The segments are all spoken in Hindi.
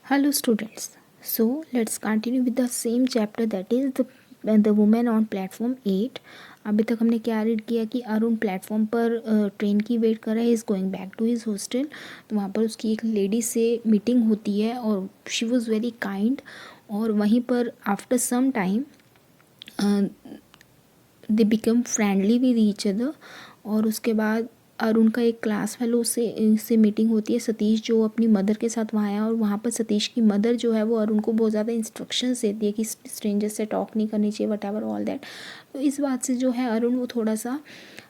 Hello students. So let's continue with the same chapter, that is the woman on platform 8. अभी तक हमने क्या रीड किया कि अरुण प्लेटफॉर्म पर ट्रेन की वेट कर रहा है, is going back to his hostel. तो वहाँ पर उसकी एक लेडी से मीटिंग होती है और शी वॉज़ वेरी काइंड. और वहीं पर after some time they become friendly with each other. और उसके बाद अरुण का एक क्लास फेलो से मीटिंग होती है, सतीश, जो अपनी मदर के साथ वहाँ आया. और वहाँ पर सतीश की मदर जो है वो अरुण को बहुत ज़्यादा इंस्ट्रक्शंस देती है कि स्ट्रेंजर से टॉक नहीं करनी चाहिए, वट एवर ऑल दैट. तो इस बात से जो है अरुण वो थोड़ा सा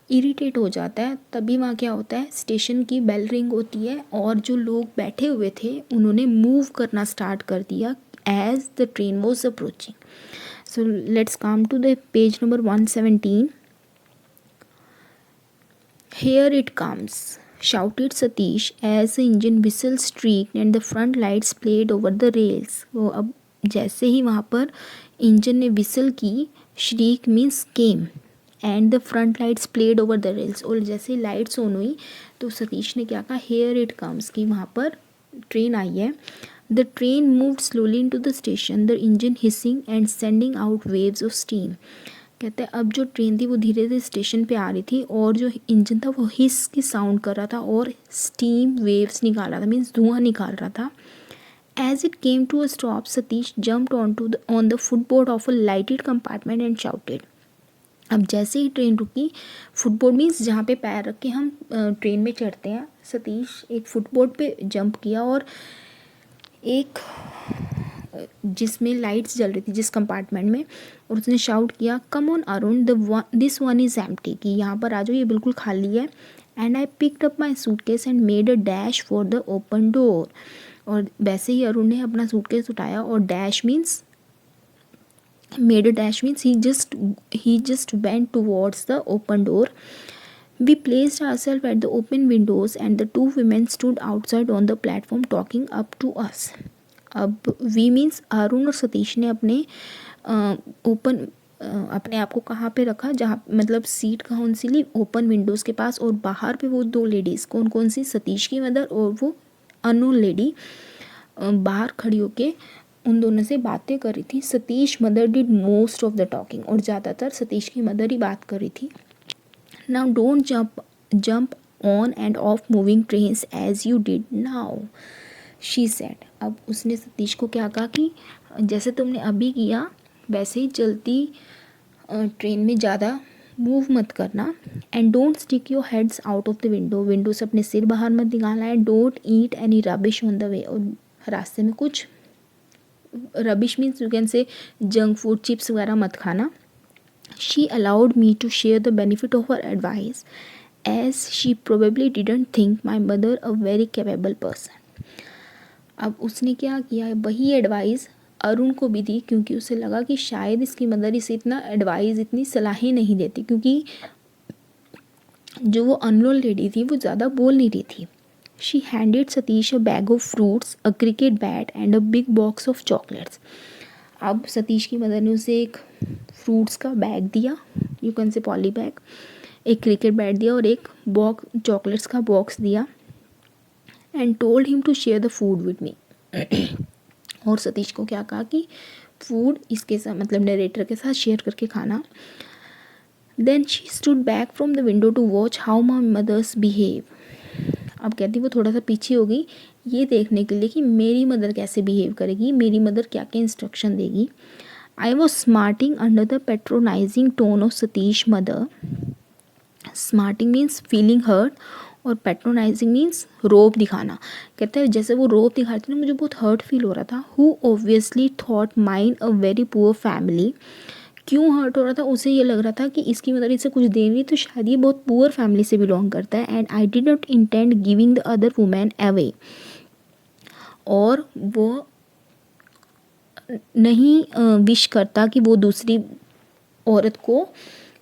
इरिटेट हो जाता है. तभी वहाँ क्या होता है, स्टेशन की बेल रिंग होती है और जो लोग बैठे हुए थे उन्होंने मूव करना स्टार्ट कर दिया as the train was approaching. So let's come to the page number 117. Here it comes, shouted Satish as the engine whistle streaked and the front lights played over the rails. तो अब जैसे ही वहाँ पर इंजन ने विसल की, shriek means came, and the front lights played over the rails. और जैसे ही लाइट्स ऑन हुई तो सतीश ने क्या कहा, हेयर इट कम्स, कि वहाँ पर ट्रेन आई है. The train moved slowly into the station, the engine hissing and sending out waves of steam. कहते हैं अब जो ट्रेन थी वो धीरे धीरे स्टेशन पे आ रही थी और जो इंजन था वो हिस की साउंड कर रहा था और स्टीम वेव्स निकाल रहा था, मीन्स धुआं निकाल रहा था. As it came to a stop, Satish jumped on the footboard of a lighted compartment and shouted. अब जैसे ही ट्रेन रुकी, फुटबोर्ड मीन्स जहाँ पे पैर रख के हम ट्रेन में चढ़ते हैं, सतीश एक फुटबोर्ड पे जंप किया और एक जिसमें लाइट्स जल रही थी जिस कंपार्टमेंट में, और उसने शाउट किया, come on Arun, this one is empty, कि यहाँ पर आ जाओ, ये बिल्कुल खाली है. And I picked up my suitcase and made a dash for the open door. और वैसे ही अरुण ने अपना सूटकेस उठाया और dash means made a dash means he just went towards the open door. We placed ourselves at the open windows and the two women stood outside on the platform talking up to us. अब वी मीन्स अरुण और सतीश ने अपने अपने आप को कहाँ पे रखा, जहाँ मतलब सीट कहाँ सी ली, ओपन विंडोज़ के पास. और बाहर पे वो दो लेडीज़, कौन कौन सी, सतीश की मदर और वो अननोन लेडी, बाहर खड़ी होके उन दोनों से बातें कर रही थी. Satish mother did most of the talking, और ज़्यादातर सतीश की मदर ही बात कर रही थी. Now don't jump on and off moving trains as you did now, she said. अब उसने सतीश को क्या कहा कि जैसे तुमने अभी किया वैसे ही चलती ट्रेन में ज़्यादा मूव मत करना. And don't stick your heads out of the window से अपने सिर बाहर मत निकालना है. Don't eat any rubbish on the way, और रास्ते में कुछ rubbish means you can say junk food, chips वगैरह मत खाना. She allowed me to share the benefit of her advice as she probably didn't think my mother a very capable person. अब उसने क्या किया, वही एडवाइस अरुण को भी दी, क्योंकि उसे लगा कि शायद इसकी मदर इसे इतना एडवाइस, इतनी सलाहें नहीं देती, क्योंकि जो वो अननोन लेडी थी वो ज़्यादा बोल नहीं रही थी. She handed Satish a bag of fruits, a cricket bat and a big box of chocolates. अब सतीश की मदर ने उसे एक फ्रूट्स का बैग दिया, you can say poly bag, एक क्रिकेट बैट दिया और एक बॉक्स चॉकलेट्स का बॉक्स दिया. And told him to share the food with me. और सतीश को क्या कहा कि फूड इसके साथ, मतलब नरेटर के साथ शेयर करके खाना. Then she stood back from the window to watch how my mothers behave. अब कहती वो थोड़ा सा पीछे हो गई ये देखने के लिए कि मेरी मदर कैसे बिहेव करेगी, मेरी मदर क्या क्या इंस्ट्रक्शन देगी. I was smarting under the patronising tone of Satish mother. Smarting means feeling hurt और पेट्रोनाइजिंग मीन्स रोब दिखाना. कहते हैं जैसे वो रोब दिखा रही थी ना, मुझे बहुत हर्ट फील हो रहा था. Who obviously thought mine a very poor family. क्यों हर्ट हो रहा था, उसे ये लग रहा था कि इसकी मदर इसे कुछ दे रही तो शायद ये बहुत पुअर फैमिली से बिलोंग करता है. And I did not intend giving the other women away, और वो नहीं विश करता कि वो दूसरी औरत को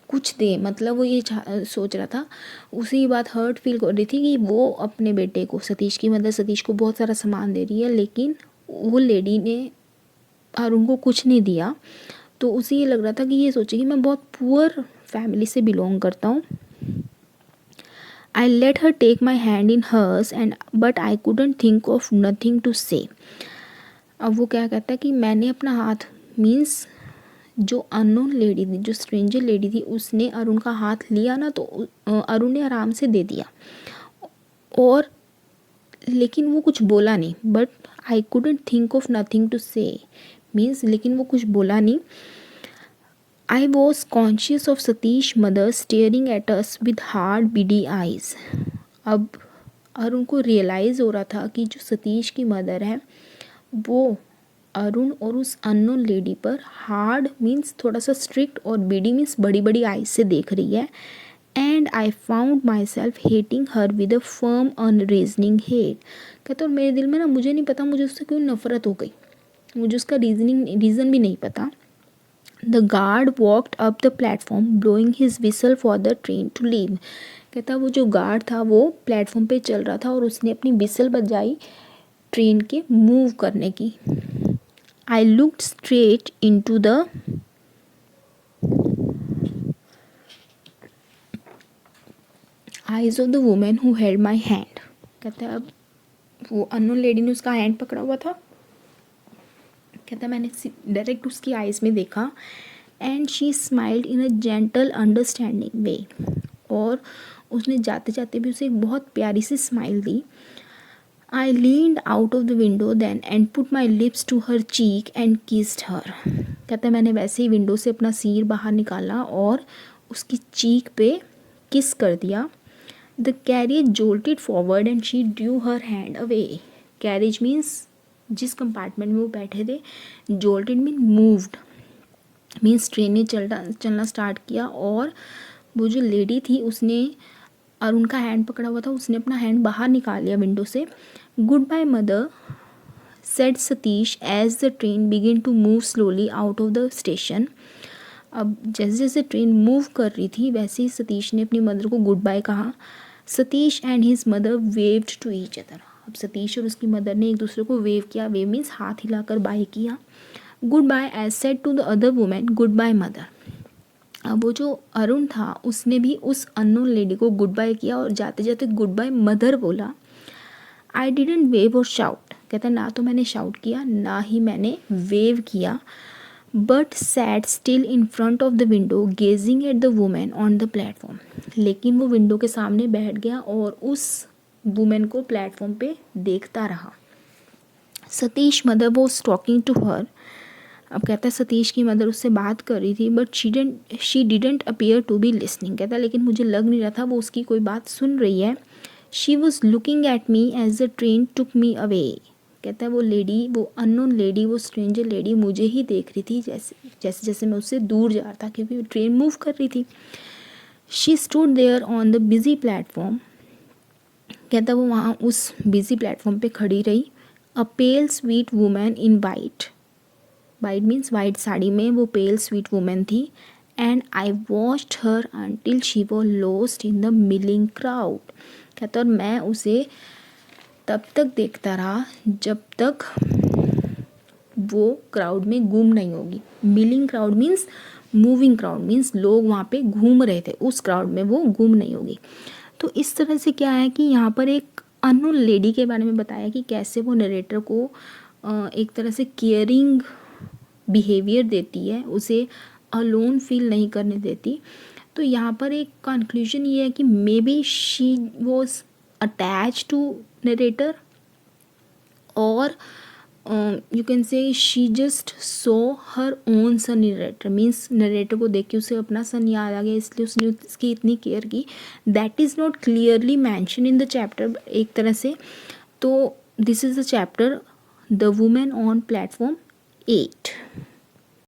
कुछ दे, मतलब वो ये सोच रहा था. उसे ये बात हर्ट फील कर रही थी कि वो अपने बेटे को, सतीश की मदर सतीश को बहुत सारा सामान दे रही है, लेकिन वो लेडी ने अरुण को कुछ नहीं दिया. तो उसे ये लग रहा था कि ये सोचे कि मैं बहुत पुअर फैमिली से बिलोंग करता हूँ. I let her take my hand in hers and but I couldn't think of nothing to say. अब वो क्या कहता है कि मैंने अपना हाथ, मीन्स जो अननोन लेडी थी, जो स्ट्रेंजर लेडी थी, उसने अरुण का हाथ लिया ना, तो अरुण ने आराम से दे दिया, और लेकिन वो कुछ बोला नहीं. But I couldn't think of nothing to say, means लेकिन वो कुछ बोला नहीं. I was conscious of Satish mother staring at us with hard beady eyes. अब अरुण को रियलाइज़ हो रहा था कि जो सतीश की मदर है वो अरुण और उस अननोन लेडी पर हार्ड, मीन्स थोड़ा सा स्ट्रिक्ट, और बीडी मीन्स बड़ी बड़ी आइज से देख रही है. And I found myself hating her with a firm unreasoning hate. कहते और मेरे दिल में ना, मुझे नहीं पता मुझे उससे क्यों नफरत हो गई, मुझे उसका रीज़न भी नहीं पता. The guard walked up the platform blowing his whistle for the train to leave. कहता वो जो गार्ड था वो प्लेटफॉर्म पे चल रहा था और उसने अपनी विसल बजाई ट्रेन के मूव करने की. I looked straight into the eyes of the women who held my hand. कहता है अब वो अननोन लेडी ने उसका हैंड पकड़ा हुआ था. कहता मैंने डायरेक्ट उसकी आइज़ में देखा. And she smiled in a gentle understanding way. और उसने जाते जाते भी उसे एक बहुत प्यारी सी स्माइल दी. I leaned out of the window then and put my lips to her cheek and kissed her. कहता मैंने वैसे ही विंडो से अपना सिर बाहर निकाला और उसकी चीक पे किस कर दिया. The carriage jolted forward and she drew her hand away. Carriage means जिस कंपार्टमेंट में वो बैठे थे. Jolted mean moved, means train ने चलना स्टार्ट किया, और वो जो लेडी थी उसने अरुण का हैंड पकड़ा हुआ था, उसने अपना हैंड बाहर निकाल लिया विंडो से. Goodbye mother said Satish as the train begin to move slowly out of the station. अब जैसे जैसे ट्रेन मूव कर रही थी वैसे ही सतीश ने अपनी मदर को गुड बाय कहा. Satish and his mother waved to each other. अब सतीश और उसकी मदर ने एक दूसरे को वेव किया. वेव मीन्स हाथ हिलाकर बाय किया. Goodbye as said to the other women goodbye mother. अब वो जो अरुण था उसने भी उस अननोन लेडी को गुड बाय किया और जाते जाते गुड बाय मदर बोला. I didn't wave or shout. कहता ना तो मैंने शाउट किया ना ही मैंने वेव किया. But sat still in front of the window gazing at the women on the platform. लेकिन वो विंडो के सामने बैठ गया और उस वुमेन को प्लेटफॉर्म पे देखता रहा. Satish mother was talking to her. अब कहता है सतीश की मदर उससे बात कर रही थी. But she didn't appear to be listening. कहता लेकिन मुझे लग नहीं रहा था वो उसकी कोई बात सुन रही है. She was looking at me as the train took me away. कहता है वो लेडी, वो अननोन लेडी, वो स्ट्रेंजर लेडी मुझे ही देख रही थी जैसे जैसे मैं उससे दूर जा रहा था, क्योंकि ट्रेन मूव कर रही थी. She stood there on the busy platform. कहता वो वहाँ उस बिजी प्लेटफॉर्म पे खड़ी रही. A pale sweet women in white. White means white sari में वो पेल स्वीट वुमेन थी. And I watched her until she was lost in the milling crowd. कहता और मैं उसे तब तक देखता रहा जब तक वो क्राउड में गुम नहीं होगी. Milling crowd means moving crowd, means लोग वहाँ पे घूम रहे थे, उस क्राउड में वो गुम नहीं होगी. तो इस तरह से क्या है कि यहाँ पर एक अननोन लेडी के बारे में बताया कि कैसे वो नरेटर को एक तरह से केयरिंग बिहेवियर देती है, उसे अलोन फील नहीं करने देती. तो यहाँ पर एक कंक्लूजन ये है कि maybe she was attach to narrator, और you can say she just saw her own son narrator. Means narrator को देख के उसे अपना सन याद आ गया, इसलिए उसने उसकी इतनी केयर की. That is not clearly mention in the chapter एक तरह से. तो this is the chapter the women on platform 8.